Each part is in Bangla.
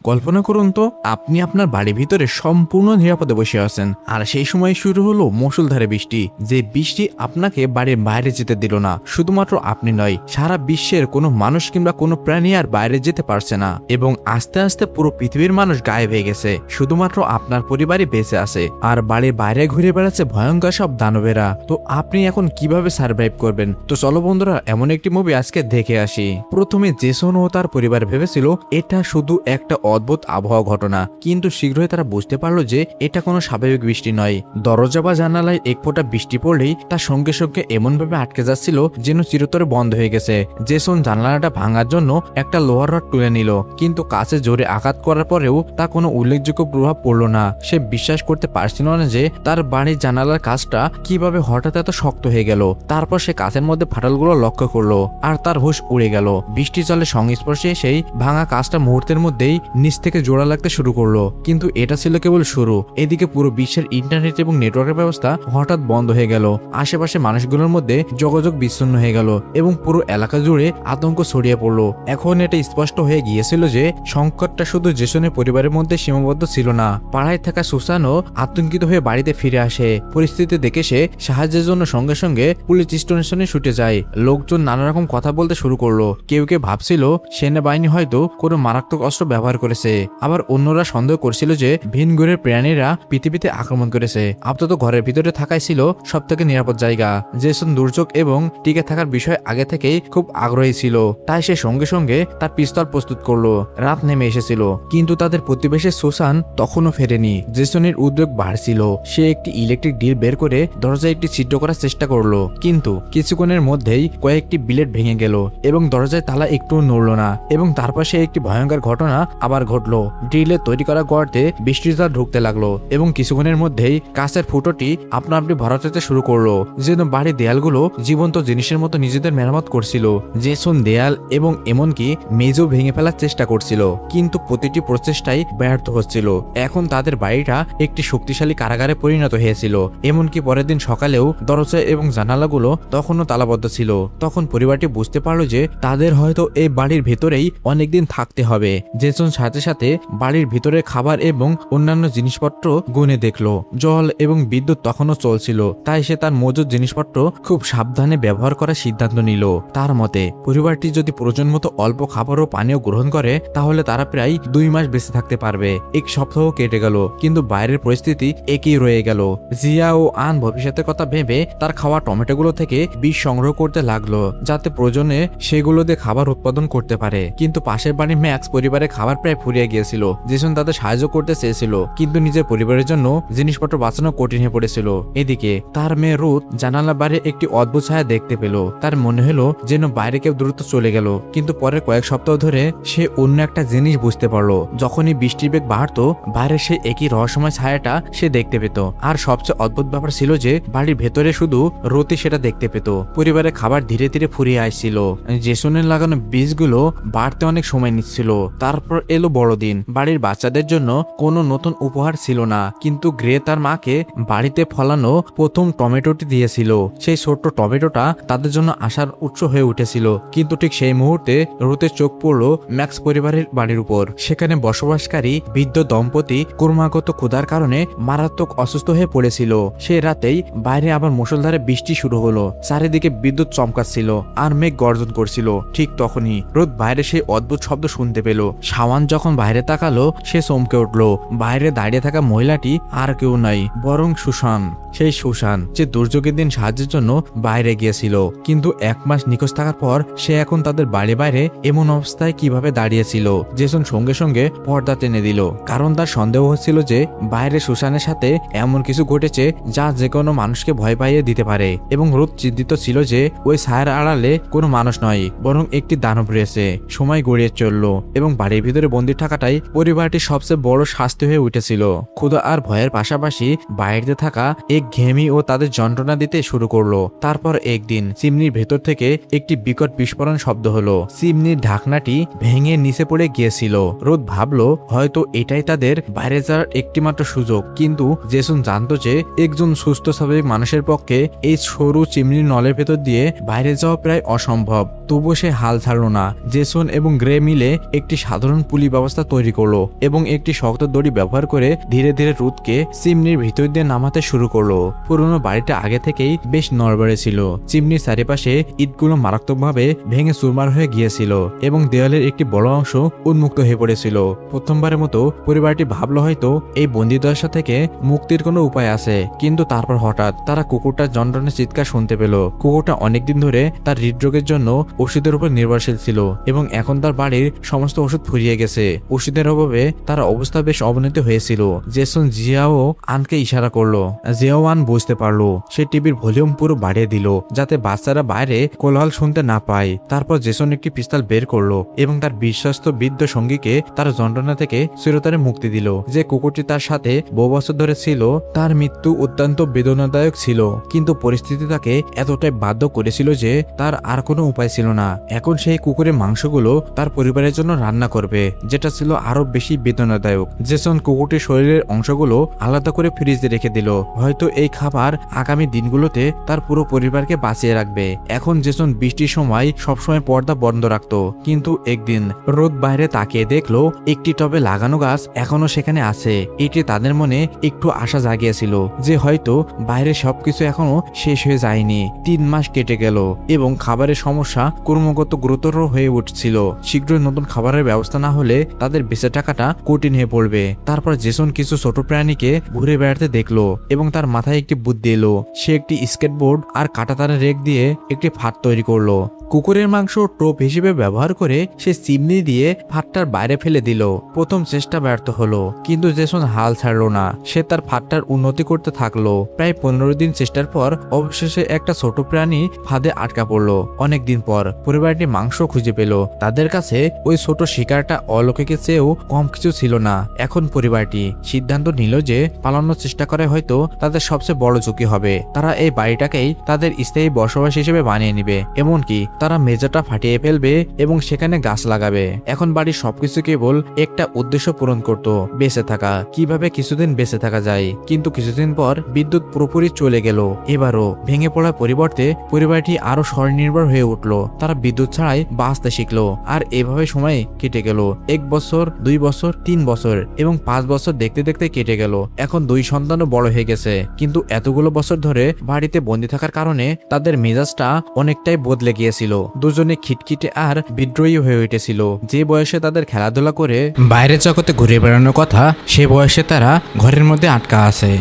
কল্পনা করুন তো, আপনি আপনার বাড়ির ভিতরে সম্পূর্ণ নিরাপদে বসে আছেন, আর সেই সময় শুরু হলো মুষলধারে বৃষ্টি। যে বৃষ্টি আপনাকে বাড়ির বাইরে যেতে দিল না। শুধুমাত্র আপনি নয়, সারা বিশ্বের কোনো মানুষ কিংবা কোনো প্রাণী আর বাইরে যেতে পারছে না, এবং আস্তে আস্তে পুরো পৃথিবীর মানুষ গায়েব হয়ে গেছে। শুধুমাত্র আপনার পরিবারই বেঁচে আছে, আর বাড়ির বাইরে ঘুরে বেড়াচ্ছে ভয়ঙ্কর সব দানবেরা। তো আপনি এখন কিভাবে সার্ভাইভ করবেন? তো চলো বন্ধুরা, এমন একটি মুভি আজকে দেখে আসি। প্রথমে জেসন ও তার পরিবার ভেবেছিল এটা শুধু একটা অদ্ভুত আবহাওয়া ঘটনা, কিন্তু শীঘ্রই তারা বুঝতে পারলো যে এটা কোনো স্বাভাবিক বৃষ্টি নয়। দরজা বা জানালায় এক ফোঁটা বৃষ্টি পড়লেই তার সঙ্গে সঙ্গে এমনভাবে আটকে যাচ্ছিল যেন চিরতরে বন্ধ হয়ে গেছে। জেসন জানালাটা ভাঙার জন্য একটা লোহার রড তুলে নিল, কিন্তু কাছে জোরে আঘাত করার পরেও তা কোনো উল্লেখযোগ্য প্রভাব পড়ল না। সে বিশ্বাস করতে পারছিল না যে তার বাড়ির জানালার কাজটা কিভাবে হঠাৎ এত শক্ত হয়ে গেল। তারপর সে কাছের মধ্যে ফাটলগুলো লক্ষ্য করলো, আর তার হুঁশ উড়ে গেল। বৃষ্টি জলের সংস্পর্শে সেই ভাঙা কাজটা মুহূর্তের মধ্যেই নিচ থেকে জোড়া লাগতে শুরু করলো। কিন্তু এটা ছিল কেবল শুরু। এদিকে পুরো বিশ্বের ইন্টারনেট এবং নেটওয়ার্কের ব্যবস্থা হঠাৎ বন্ধ হয়ে গেল। আশেপাশে মানুষগুলোর মধ্যে যোগাযোগ বিচ্ছিন্ন হয়ে গেল এবং পুরো এলাকা জুড়ে আতঙ্ক ছড়িয়ে পড়লো। এখন এটা স্পষ্ট হয়ে গিয়েছিল যে সংকটটা শুধু জেসনের পরিবারের মধ্যে সীমাবদ্ধ ছিল না। পাড়ায় থাকা সুসানও আতঙ্কিত হয়ে বাড়িতে ফিরে আসে। পরিস্থিতি দেখে সে সাহায্যের জন্য সঙ্গে সঙ্গে পুলিশ স্টেশনে ছুটে যায়। লোকজন নানা রকম কথা বলতে শুরু করলো। কেউ কেউ ভাবছিল সেনাবাহিনী হয়তো কোনো মারাত্মক অস্ত্র ব্যবহার করেছে, আবার অন্যরা সন্দেহ করছিল যে ভিন গ্রহের প্রাণীরা পৃথিবীতে আক্রমণ করেছে। আপাতত ঘরের ভিতরে থাকাই ছিল সব থেকে নিরাপদ জায়গা। জেসন দুর্যোগ এবং টিকে থাকার বিষয়ে আগে থেকেই খুব আগ্রহী ছিল, তাই সে সঙ্গে সঙ্গে তার পিস্তল প্রস্তুত করলো। রাত নেমে এসেছিল, কিন্তু তাদের প্রতিবেশী সুসান তখনও ফেরেনি। জেসনের উদ্বেগ বাড়ছিল। সে একটি ইলেকট্রিক ডিল বের করে দরজায় একটি ছিদ্র করার চেষ্টা করলো, কিন্তু কিছুক্ষণের মধ্যেই কয়েকটি বিলেট ভেঙে গেল এবং দরজায় তালা একটু নড়ল না। এবং তার পাশে একটি ভয়ঙ্কর ঘটনা আবার ঘটলো। ড্রিলে তৈরি করা গর্তে বৃষ্টির জল ঢুকতে লাগলো এবং কিছুক্ষণের মধ্যেই কাঁচের ফুটোটি আপনা আপনি ভরাট হতে শুরু করলো, যেন বাড়ির দেয়ালগুলো জীবন্ত জিনিসের মতো নিজেদের মেরামত করছিল। জেসন দেয়াল এবং এমনকি মেজও ভেঙে ফেলার চেষ্টা করছিল, কিন্তু প্রতিটি প্রচেষ্টাই ব্যর্থ হচ্ছিল। এখন তাদের বাড়িটা একটি শক্তিশালী কারাগারে পরিণত হয়েছিল। এমনকি পরের দিন সকালেও দরজা এবং জানালাগুলো তখনও তালাবদ্ধ ছিল। তখন পরিবারটি বুঝতে পারলো যে তাদের হয়তো এই বাড়ির ভেতরেই অনেকদিন থাকতে হবে। জেসন সাথে সাথে বাড়ির ভিতরে খাবার এবং অন্যান্য জিনিসপত্র গুনে দেখলো। জল এবং বিদ্যুৎ তখনও চলছিল, তাই সে তার মজুদ জিনিসপত্র খুব সাবধানে ব্যবহার করার সিদ্ধান্ত নিল। তার মতে পরিবারটি যদি প্রয়োজন মতো অল্প খাবার ও পানীয় গ্রহণ করে তাহলে তারা প্রায় 2 মাস বেঁচে থাকতে পারবে। এক সপ্তাহ কেটে গেল, কিন্তু বাইরের পরিস্থিতি একই রয়ে গেল। জিয়া ও আন ভবিষ্যতের কথা ভেবে তার খাওয়া টমেটোগুলো থেকে বীজ সংগ্রহ করতে লাগলো, যাতে প্রয়োজনে সেগুলো দিয়ে খাবার উৎপাদন করতে পারে। কিন্তু পাশের বাড়ির ম্যাক্স পরিবারের খাবার প্রায় ফুরিয়ে গিয়েছিল। জেসন তাদের সাহায্য করতে চেয়েছিল, কিন্তু নিজের পরিবারের জন্য জিনিসপত্র বাঁচানো কঠিন হয়ে পড়েছিল। এদিকে তার মেয়ে রুথ জানালা বাইরে একটি অদ্ভুত ছায়া দেখতে পেল। তার মনে হলো যেন বাইরে কেউ দ্রুত চলে গেল, কিন্তু পরের কয়েক সপ্তাহ ধরে সে অন্য একটা জিনিস বুঝতে পারলো। যখনই বৃষ্টির বেগ বাড়তো, বাইরে সে একই রহস্যময় ছায়াটা সে দেখতে পেত। আর সবচেয়ে অদ্ভুত ব্যাপার ছিল যে বাড়ির ভেতরে শুধু রুথই সেটা দেখতে পেত। পরিবারের খাবার ধীরে ধীরে ফুরিয়ে আসছিল। জেসনের লাগানো বীজগুলো বাড়তে অনেক সময় নিচ্ছিল। তারপর এলো বড়দিন। বাড়ির বাচ্চাদের জন্য কোনো নতুন উপহার ছিল না, কিন্তু গ্রে তার মাকে বাড়িতে ফলানো প্রথম টমেটোটি দিয়েছিল। সেই ছোট্ট টমেটোটা তাদের জন্য আশার উৎস হয়ে উঠেছিল। কিন্তু ঠিক সেই মুহূর্তে রুথের চোখ পড়লো ম্যাক্স পরিবারের বাড়ির উপর। সেখানে বসবাসকারী বৃদ্ধ দম্পতি ক্রমাগত ক্ষুধার কারণে মারাত্মক অসুস্থ হয়ে পড়েছিল। সেই রাতেই বাইরে আবার মুষলধারে বৃষ্টি শুরু হলো। চারিদিকে বিদ্যুৎ চমকাচ্ছিল আর মেঘ গর্জন করছিল। ঠিক তখনই রোদ বাইরে সেই অদ্ভুত শব্দ শুনতে পেল। শাওয়ান যখন বাইরে তাকালো, সে চমকে উঠলো। বাইরে দাঁড়িয়ে থাকা মহিলাটি আর কেউ নাই, বরং সুসান। সেই সুসান যে দুর্যোগের দিন সাহায্যের জন্য বাইরে গিয়েছিল, কিন্তু 1 মাস নিখোঁজ থাকার পর সে এখন তাদের বাড়ি বাইরে এমন অবস্থায় কিভাবে দাঁড়িয়েছিল। জেসন সঙ্গে সঙ্গে পর্দা টেনে দিল, কারণ তার সন্দেহ হচ্ছিল যে বাইরে সুসানের সাথে এমন কিছু ঘটেছে যা যে কোনো মানুষকে ভয় পাইয়ে দিতে পারে। এবং রুথ চিন্তিত ছিল যে ওই ছায়ার আড়ালে কোনো মানুষ নয়, বরং একটি দানব রয়েছে। সময় গড়িয়ে চলল এবং বাড়ির ভিতরে বন্দী থাকাটাই পরিবারটির সবচেয়ে বড় শাস্তি হয়ে উঠেছিল। ক্ষুধা আর ভয়ের পাশাপাশি বাইরে থাকা এক ঘেমি ও তাদের যন্ত্রণা দিতে শুরু করলো। তারপর একদিন চিমনির ভেতর থেকে একটি বিকট বিস্ফোরণ শব্দ হলো। চিমনির ঢাকনাটি ভেঙে নিচে পড়ে গিয়েছিল। রোদ ভাবলো হয়তো এটাই তাদের বাইরে যাওয়ার একটিমাত্র সুযোগ, কিন্তু জেসন জানতো যে একজন সুস্থ স্বাভাবিক মানুষের পক্ষে এই সরু চিমনির নলের ভেতর দিয়ে বাইরে যাওয়া প্রায় অসম্ভব। তবুও সে হাল ছাড়ল না। জেসন এবং গ্রে মিলে একটি সাধারণ পুলি ব্যবস্থা তৈরি করলো এবং একটি শক্ত দড়ি ব্যবহার করে ধীরে ধীরে রুথকে চিমনির ভিতর দিয়ে নামাতে শুরু করলো। পুরনো বাড়িটা আগে থেকেই বেশ নড়বড়ে ছিল। চিমনির চারিপাশে ইটগুলো মারাত্মকভাবে ভেঙে চুরমার হয়ে গিয়েছিল এবং দেওয়ালের একটি বড় অংশ উন্মুক্ত হয়ে পড়েছিল। প্রথমবারের মতো পরিবারটি ভাবলো হয়তো এই বন্দিদশা থেকে মুক্তির কোনো উপায় আছে, কিন্তু তারপর হঠাৎ তারা কুকুরটার যন্ত্রণার চিৎকার শুনতে পেল। কুকুরটা অনেকদিন ধরে তার হৃদরোগের জন্য ওষুধের উপর নির্ভরশীল ছিল এবং এখন তার বাড়ির সমস্ত ওষুধ ফুরিয়ে গেছে। ওষুধের অভাবে তার অবস্থা বেশ অবনতি হয়েছিল। জেসন জিয়াও আনকে ইশারা করলো। জিয়াও আন বুঝতে পারলো। সে টিভির ভলিউম পুরো বাড়িয়ে দিল যাতে বাচ্চারা বাইরে কোলাহল শুনতে না পায়। তারপর জেসন একটি পিস্তল বের করলো এবং তার বিশ্বস্ত বৃদ্ধ সঙ্গীকে তার যন্ত্রণা থেকে চিরতরে মুক্তি দিল। যে কুকুরটি তার সাথে বহু বছর ধরে ছিল তার মৃত্যু অত্যন্ত বেদনাদায়ক ছিল, কিন্তু পরিস্থিতি তাকে এতটাই বাধ্য করেছিল যে তার আর কোনো উপায় ছিল না। এখন সেই কুকুরের মাংসগুলো তার পরিবারের জন্য রান্না করবে, যেটা ছিল আরো বেশি বেদনাদায়ক। জেসন কুকুরটির শরীরের অংশগুলো আলাদা করে ফ্রিজে রেখে দিল। হয়তো এই খাবার আগামী দিনগুলোতে তার পুরো পরিবারকে বাঁচিয়ে রাখবে। এখন জেসন বৃষ্টির সময় সবসময় পর্দা বন্ধ রাখতো, কিন্তু একদিন রোদ বাইরে তাকিয়ে দেখলো একটি টবে লাগানো গাছ এখনো সেখানে আছে। এটি তাদের মনে একটু আশা জাগিয়েছিল যে হয়তো বাইরে সবকিছু এখনো শেষ হয়ে যায়নি। 3 মাস কেটে গেল এবং খাবারের সমস্যা ক্রমাগত গুরুতর হয়ে উঠছিল। শীঘ্রই নতুন খাবারের ব্যবস্থা না হলে তাদের বেঁচে থাকাটা কঠিন হয়ে পড়বে। তারপর জেসন কিছু ছোট প্রাণীকে ঘুরে বেড়াতে দেখলো এবং তার মাথায় একটি বুদ্ধি এলো। সে একটি স্কেটবোর্ড আর কাঁটাতারের রেক দিয়ে একটি ফাঁদ তৈরি করলো। কুকুরের মাংস টোপ হিসেবে ব্যবহার করে সে চিমনি দিয়ে ফাঁদটার বাইরে ফেলে দিল। প্রথম চেষ্টা ব্যর্থ হলো, কিন্তু জেসন হাল ছাড়লো না। সে তার ফাঁদটার উন্নতি করতে থাকলো। প্রায় 15 দিন চেষ্টার পর অবশেষে একটা ছোট প্রাণী ফাঁদে আটকা পড়লো। অনেকদিন পর পরিবারটি মাংস খুঁজে পেল। তাদের কাছে ওই ছোট শিকারটা অলৌকিকের চেয়েও কম কিছু ছিল না। এখন পরিবারটি সিদ্ধান্ত নিল যে পালানোর চেষ্টা করে হয়তো তাদের সবচেয়ে বড় ঝুঁকি হবে। তারা এই বাড়িটাকেই তাদের স্থায়ী বসবাস হিসেবে বানিয়ে নিবে, এমনকি তারা মেঝেটা ফাটিয়ে ফেলবে এবং সেখানে গাছ লাগাবে। এখন বাড়ির সবকিছু কেবল একটা উদ্দেশ্য পূরণ করত, বেঁচে থাকা। কিভাবে কিছুদিন বেঁচে থাকা যায়। কিন্তু কিছুদিন পর বিদ্যুৎ পুরোপুরি চলে গেল। এবারও ভেঙে পড়ার পরিবর্তে পরিবারটি আরো স্বনির্ভর হয়ে উঠল। তারা বিদ্যুৎ ছাড়াই বাঁচতে শিখলো। আর এভাবে সময় কেটে গেল। 1 বছর, 2 বছর, 3 বছর এবং 5 বছর দেখতে দেখতে কেটে গেল। এখন 2 সন্তানও বড় হয়ে গেছে, কিন্তু এতগুলো বছর ধরে বাড়িতে বন্দি থাকার কারণে তাদের মেজাজটা অনেকটাই বদলে গিয়েছিল। দুজনে খিটখিটে আর বিদ্রোহী হয়ে উঠেছিল। যে বয়সে তাদের খেলাধুলা করে বাইরে জগতে ঘুরে বেড়ানোর কথা, সে বয়সে তারা ঘরের মধ্যে আটকা আছে।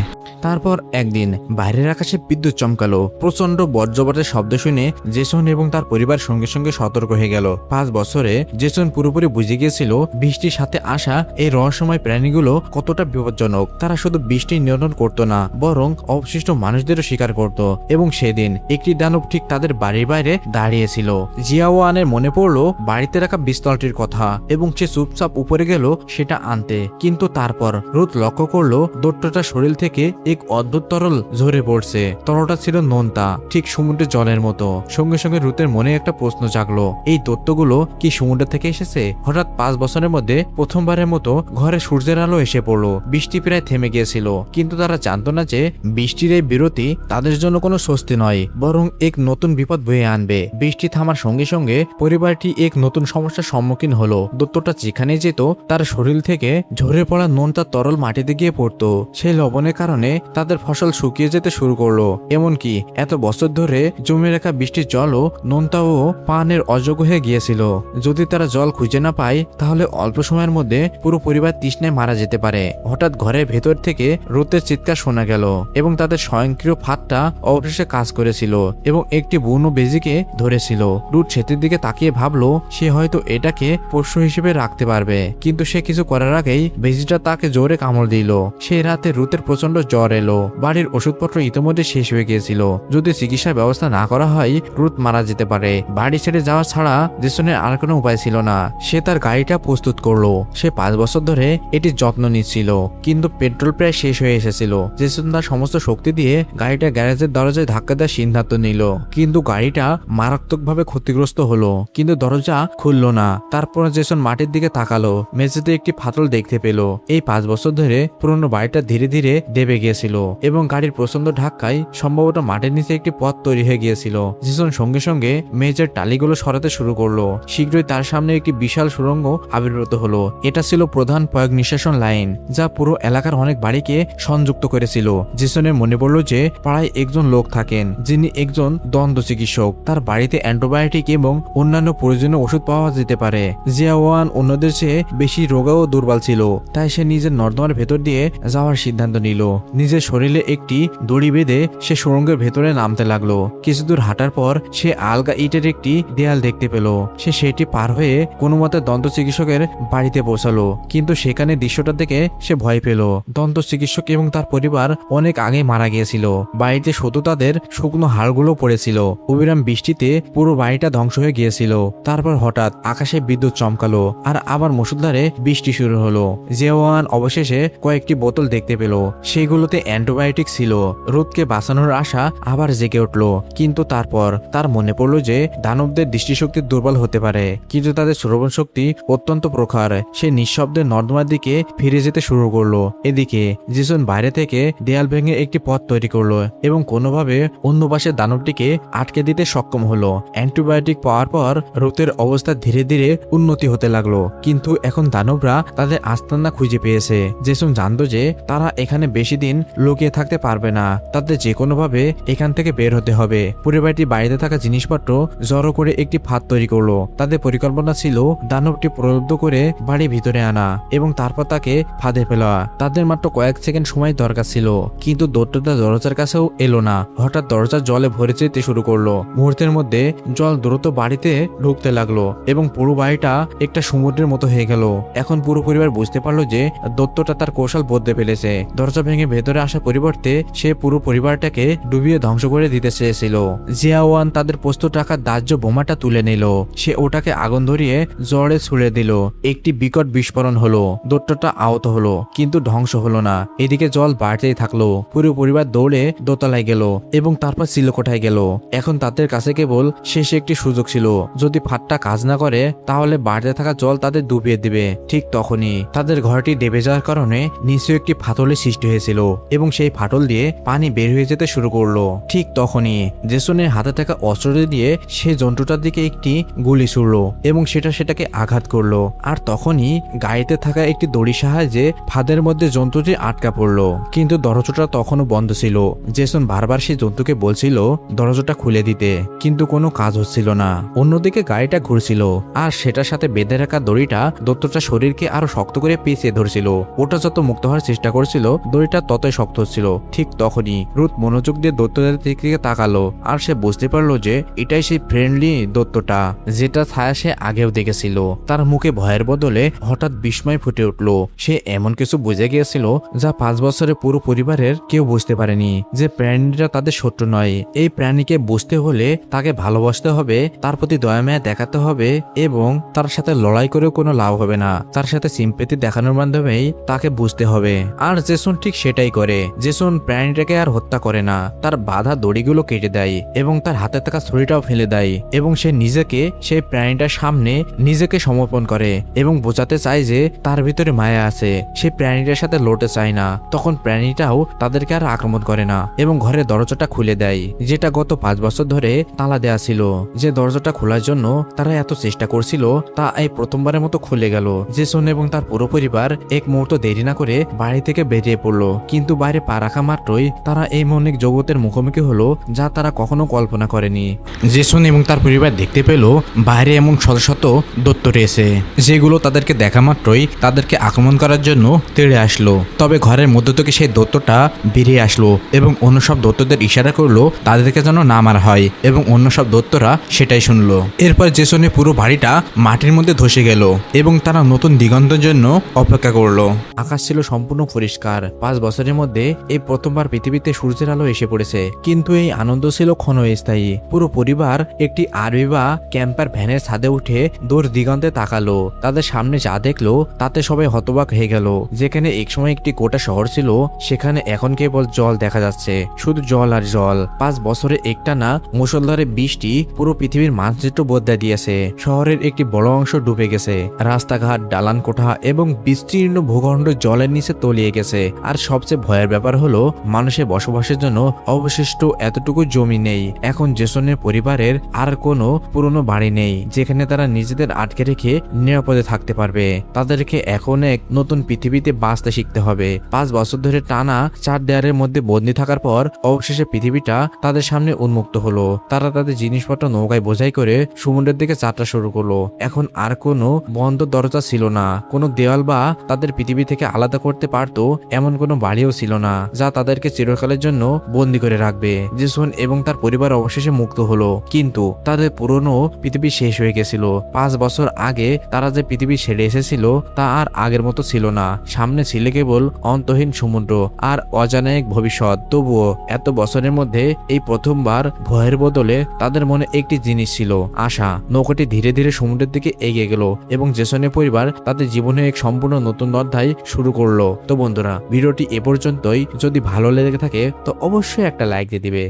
তারপর একদিন বাইরের আকাশে বিদ্যুৎ চমকালো। প্রচন্ড বজ্রপাতের শব্দ শুনে জেসন এবং তার পরিবার সঙ্গে সঙ্গে সতর্ক হয়ে গেল। 5 বছরে জেসন পুরোপুরি বুঝে গিয়েছিল বৃষ্টির সাথে আসা এই রহস্যময় প্রাণীগুলো কতটা বিপজ্জনক। তারা শুধু বৃষ্টি নিয়ন্ত্রণ করতো না, বরং অবশিষ্ট মানুষদেরও শিকার করত। এবং সেদিন একটি দানব ঠিক তাদের বাড়ির বাইরে দাঁড়িয়েছিল। জিয়াওয়ানের মনে পড়লো বাড়িতে রাখা পিস্তলটির কথা এবং সে চুপচাপ উপরে গেল সেটা আনতে। কিন্তু তারপর রুথ লক্ষ্য করলো দৈত্যটার শরীর থেকে এক অদ্ভুত তরল ঝরে পড়ছে। তরলটা ছিল নোনতা, ঠিক সমুদ্রের জলের মতো। সঙ্গে সঙ্গে রুথের মনে একটা প্রশ্ন জাগলো, এই দৈত্যগুলো কি সমুদ্র থেকে এসেছে? হঠাৎ 5 বছরের মধ্যে প্রথমবারের মতো ঘরে সূর্যের আলো এসে পড়লো। বৃষ্টি প্রায় থেমে গিয়েছিল, কিন্তু তারা জানতো না যে বৃষ্টির এই বিরতি তাদের জন্য কোনো স্বস্তি নয়, বরং এক নতুন বিপদ বয়ে আনবে। বৃষ্টি থামার সঙ্গে সঙ্গে পরিবারটি এক নতুন সমস্যার সম্মুখীন হলো। দৈত্যটা যেখানে যেত তার শরীর থেকে ঝরে পড়া নোনতা তরল মাটিতে গিয়ে পড়তো। সেই লবণের কারণে তাদের ফসল শুকিয়ে যেতে শুরু করলো। এমনকি এত বছর ধরে জমে রাখা বৃষ্টির জলও নোনতা ও পানের অযোগ্য হয়ে গিয়েছিল। যদি তারা জল খুঁজে না পায় তাহলে অল্প সময়ের মধ্যে পুরো পরিবার তৃষ্ণায় মারা যেতে পারে। হঠাৎ ঘরের ভেতর থেকে রোদের চিৎকার শোনা গেল এবং তাদের স্বয়ংক্রিয় ফাঁদটা অবশেষে কাজ করেছিল এবং একটি বুনো বেজিকে ধরেছিল। রুট সেটির দিকে তাকিয়ে ভাবলো সে হয়তো এটাকে পোষ্য হিসেবে রাখতে পারবে, কিন্তু সে কিছু করার আগেই বেজিটা তাকে জোরে কামড় দিল। সেই রাতে রুতের প্রচন্ড জ্বর এলো। বাড়ির ওষুধপত্র ইতিমধ্যে শেষ হয়ে গিয়েছিল। যদি চিকিৎসার ব্যবস্থা না করা হয় রুথ মারা যেতে পারে। বাড়ি ছেড়ে যাওয়া ছাড়া জেসনের আর কোনো উপায় ছিল না। সে তার গাড়িটা প্রস্তুত করলো। সে 5 বছর ধরে এটির যত্ন নিচ্ছিল, কিন্তু পেট্রোল প্রায় শেষ হয়ে এসেছিল। জেসন তার সমস্ত শক্তি দিয়ে গাড়িটা গ্যারেজের দরজায় ধাক্কা দেওয়ার সিদ্ধান্ত নিল, কিন্তু গাড়িটা মারাত্মকভাবে ক্ষতিগ্রস্ত হলো। কিন্তু দরজা খুললো না। তারপর জেসন মাটির দিকে তাকালো। মেঝেতে একটি ফাটল দেখতে পেল। এই 5 বছর ধরে পুরনো বাড়িটা ধীরে ধীরে দেবে গেছে। গিয়েছিল এবং গাড়ির প্রচন্ড ধাক্কায় সম্ভবত মাটির নিচে একটি পথ তৈরি হয়ে গিয়েছিল। জেসন সঙ্গে সঙ্গে মেজের টালিগুলো সরাতে শুরু করলো। শীঘ্রই তার সামনে একটি বিশাল সুড়ঙ্গ আবির্ভূত হলো। এটা ছিল প্রধান পয়গ নিঃশাসন লাইন, যা পুরো এলাকার অনেক বাড়িকে সংযুক্ত করেছিল। জেসনের মনে পড়ল যে পাড়ায় একজন লোক থাকেন যিনি একজন দন্ত চিকিৎসক। তার বাড়িতে অ্যান্টিবায়োটিক এবং অন্যান্য প্রয়োজনীয় ওষুধ পাওয়া যেতে পারে। জিয়াওয়ান অন্যদের চেয়ে বেশি রোগা ও দুর্বল ছিল, তাই সে নিজের নর্দমার ভেতর দিয়ে যাওয়ার সিদ্ধান্ত নিল। নিজের শরীরে একটি দড়ি বেঁধে সে সুড়ঙ্গের ভেতরে নামতে লাগলো। কিছু দূর হাঁটার পর সে আলগা ইটের একটি দেয়াল দেখতে পেল। সে সেটি পার হয়ে কোনো মতে দন্ত চিকিৎসকের বাড়িতে পৌঁছালো, কিন্তু সেখানে দৃশ্যটা দেখে সে ভয় পেল। দন্ত চিকিৎসক এবং তার পরিবার অনেক আগে মারা গিয়েছিল। বাড়িতে শুধু তাদের শুকনো হাড়গুলো পড়েছিল। অবিরাম বৃষ্টিতে পুরো বাড়িটা ধ্বংস হয়ে গিয়েছিল। তারপর হঠাৎ আকাশে বিদ্যুৎ চমকালো আর আবার মুষলধারে বৃষ্টি শুরু হলো। জিয়াওয়ান অবশেষে কয়েকটি বোতল দেখতে পেল। সেগুলোতে অ্যান্টিবায়োটিক ছিল। রোদকে বাঁচানোর আশা আবার জেগে উঠল, কিন্তু তারপর তার মনে পড়ল যে দানবদের দৃষ্টিশক্তি দুর্বল হতে পারে, কিন্তু তাদের শ্রবণ শক্তি অত্যন্ত প্রখর। সে নিঃশব্দে নর্দমার দিকে ফিরে যেতে শুরু করলো। এদিকে জেসন বাইরে থেকে দেয়াল ভেঙে একটি পথ তৈরি করলো এবং কোনোভাবে অন্য পাশে দানবটিকে আটকে দিতে সক্ষম হলো। অ্যান্টিবায়োটিক পাওয়ার পর রোদের অবস্থা ধীরে ধীরে উন্নতি হতে লাগলো, কিন্তু এখন দানবরা তাদের আস্তানা খুঁজে পেয়েছে। জেসন জানতো যে তারা এখানে বেশি দিন লুকিয়ে থাকতে পারবে না। তাদের যে কোনো ভাবে এখান থেকে বের হতে হবে। পরিবারটি বাড়িতে থাকা জিনিসপত্র জড়ো করে একটি ফাঁদ তৈরি করলো। তাদের পরিকল্পনা ছিল দানবটি প্রলুব্ধ করে বাড়ির ভিতরে আনা এবং তারপর তাকে ফাঁদে ফেলা। তাদের মাত্র কয়েক সেকেন্ড সময় দরকার ছিল, কিন্তু দৈত্যটা দরজার কাছেও এলো না। হঠাৎ দরজা জলে ভরে যেতে শুরু করলো। মুহূর্তের মধ্যে জল দ্রুত বাড়িতে ঢুকতে লাগলো এবং পুরো বাড়িটা একটা সমুদ্রের মতো হয়ে গেল। এখন পুরো পরিবার বুঝতে পারলো যে দৈত্যটা তার কৌশল বদলে ফেলেছে। দরজা ভেঙে ভেতরে আসার পরিবর্তে সে পুরো পরিবারটাকে ডুবিয়ে ধ্বংস করে দিতে চেয়েছিল। জিয়াওয়ান তাদের প্রস্তুত রাখা দাহ্য বোমাটা তুলে নিল। সে ওটাকে আগুন ধরিয়ে জলে ছুড়ে দিল। একটি বিকট বিস্ফোরণ হলো। দৈত্যটা আহত হলো, কিন্তু ধ্বংস হলো না। এদিকে জল বাড়তেই থাকলো। পুরো পরিবার দৌড়ে দোতলায় গেল এবং তারপর চিলকোঠায় গেল। এখন তাদের কাছে কেবল শেষে একটি সুযোগ ছিল। যদি ফাঁদটা কাজ না করে তাহলে বাড়তে থাকা জল তাদের ডুবিয়ে দিবে। ঠিক তখনই তাদের ঘরটি ডেবে যাওয়ার কারণে নিচে একটি ফাটলের সৃষ্টি হয়েছিল এবং সেই ফাটল দিয়ে পানি বের হয়ে যেতে শুরু করলো। ঠিক তখনই জেসনের হাতে থাকা অস্ত্রটি দিয়ে সে জন্তুটার দিকে একটি গুলি ছুড়লো এবং সেটাকে আঘাত করলো। আর তখনই গাড়িতে থাকা একটি দড়ির সাহায্যে ফাঁদের মধ্যে জন্তুটি আটকা পড়লো, কিন্তু দরজাটা তখনও বন্ধ ছিল। জেসন বারবার সেই জন্তুকে বলছিল দরজাটা খুলে দিতে, কিন্তু কোনো কাজ হচ্ছিল না। অন্যদিকে গাড়িটা ঘুরছিল আর সেটার সাথে বেঁধে রাখা দড়িটা দৈত্যটার শরীরকে আরো শক্ত করে পেঁচিয়ে ধরছিল। ওটা যত মুক্ত হওয়ার চেষ্টা করছিল দড়িটা ততই শক্ত হচ্ছিল। ঠিক তখনই রুথ মনোযোগ দিয়ে দৈত্যদের দিকে তাকালো আর সে বুঝতে পারলো যে এটাই সেই ফ্রেন্ডলি দৈত্যটা যেটা ছায়া সে আগেও দেখেছিল। তার মুখে ভয়ের বদলে হঠাৎ বিস্ময় ফুটে উঠলো। সে এমন কিছু বুঝে গিয়েছিল যা 5 বছরে পুরো পরিবারের কেউ বুঝতে পারেনি, যে প্রাণীটা তাদের শত্রু নয়। এই প্রাণীকে বুঝতে হলে তাকে ভালোবাসতে হবে, তার প্রতি দয়া মায়া দেখাতে হবে এবং তার সাথে লড়াই করেও কোনো লাভ হবে না। তার সাথে সিম্পেথি দেখানোর মাধ্যমেই তাকে বুঝতে হবে। আর জেসন ঠিক সেটাই করে। জেসন প্রাণীটাকে আর হত্যা করে না, তার বাধা দড়িগুলো কেটে দেয় এবং তার হাতে থাকা ছুরিটাও ফেলে দেয় এবং সে নিজেকে সেই প্রাণীটার সামনে নিজেকে সমর্পণ করে এবং বোঝাতে চায় যে তার ভিতরে মায়া আছে। সে প্রাণীটার সাথে লড়তে চায় না। তখন প্রাণীটাও তাদেরকে আর আক্রমণ করে না এবং ঘরের দরজাটা খুলে দেয়, যেটা গত 5 বছর ধরে তালা দেয়া ছিল। যে দরজাটা খোলার জন্য তারা এত চেষ্টা করছিল তা এই প্রথমবারের মতো খুলে গেল। জেসন এবং তার পুরো পরিবার এক মুহূর্ত দেরি না করে বাড়ি থেকে বেরিয়ে পড়লো, কিন্তু বাইরে পা রাখা মাত্রই তারা এই মৌলিক জগতের মুখোমুখি হলো যা তারা কখনো কল্পনা করেনি। জেসন এবং তার পরিবার দেখতে পেল বাইরে এমন শত শত দৈত্য রয়েছে, যেগুলো তাদেরকে দেখা মাত্রই তাদেরকে আক্রমণ করার জন্য তেড়ে আসলো। তবে ঘরের মধ্য থেকে সেই দৈত্যটা বেরিয়ে আসলো এবং অন্য সব দৈত্যদের ইশারা করলো তাদেরকে যেন না মারা হয় এবং অন্য সব দৈত্যরা সেটাই শুনলো। এরপর জেসনের পুরো বাড়িটা মাটির মধ্যে ধসে গেল এবং তারা নতুন দিগন্তের জন্য অপেক্ষা করলো। আকাশ ছিল সম্পূর্ণ পরিষ্কার। 5 বছরের মধ্যে এই প্রথমবার পৃথিবীতে সূর্যের আলো এসে পড়েছে, কিন্তু এই আনন্দ ছিল ক্ষণস্থায়ী। পুরো পরিবার একটি আরবি বা ক্যাম্পার ভ্যানের ছাদে উঠে দূর দিগন্তে তাকালো। তাদের সামনে যা দেখলো তাতে সবাই হতবাক হয়ে গেল। যেখানে একসময় একটি গোটা শহর ছিল সেখানে এখন কেবল জল দেখা যাচ্ছে, শুধু জল আর জল। 5 বছরে একটানা মুষলধারে বৃষ্টি পুরো পৃথিবীর মানচিত্র বদলে দিয়েছে। শহরের একটি বড় অংশ ডুবে গেছে। রাস্তাঘাট, দালান কোঠা এবং বিস্তীর্ণ ভূখণ্ড জলের নিচে তলিয়ে গেছে। আর সবচেয়ে ভয়ের ব্যাপার হলো মানুষের বসবাসের জন্য অবশিষ্ট এতটুকু জমি নেই। এখন জেসনের পরিবারের আর কোনো পুরনো বাড়ি নেই যেখানে তারা নিজেদের আটকে রেখে নিরাপদে থাকতে পারবে। তাদেরকে এখন এক নতুন পৃথিবীতে বাঁচতে শিখতে হবে। 5 বছর ধরে টানা 4 দেয়ালের মধ্যে বন্দী থাকার পর অবশেষে পৃথিবীটা তাদের সামনে উন্মুক্ত হলো। তারা তাদের জিনিসপত্র নৌকায় বোঝাই করে সমুদ্রের দিকে যাত্রা শুরু করলো। এখন আর কোনো বন্ধ দরজা ছিল না, কোনো দেওয়াল বা তাদের পৃথিবী থেকে আলাদা করতে পারতো এমন কোনো বাড়িও ছিল না যা তাদেরকে চিরকালের জন্য বন্দী করে রাখবে। জেসন এবং তার পরিবার অবশেষে মুক্ত হলো, কিন্তু তাদের পুরনো পৃথিবী শেষ হয়ে গেছিল। 5 বছর আগে তারা যে পৃথিবী ছেড়ে এসেছিল তা আর আগের মতো ছিল না। সামনে ছিল কেবল অন্তহীন সমুদ্র আর অজানা এক ভবিষ্যৎ। তবুও এত বছরের মধ্যে এই প্রথমবার ভয়ের বদলে তাদের মনে একটি জিনিস ছিল, আশা। নৌকাটি ধীরে ধীরে সমুদ্রের দিকে এগিয়ে গেল এবং জেসনের পরিবার তাদের জীবনে এক সম্পূর্ণ নতুন অধ্যায় শুরু করলো। তো বন্ধুরা, ভিডিওটি এ পর্যন্তই। যদি ভালো লেগে থাকে তো অবশ্যই একটা লাইক দিয়ে দিবে।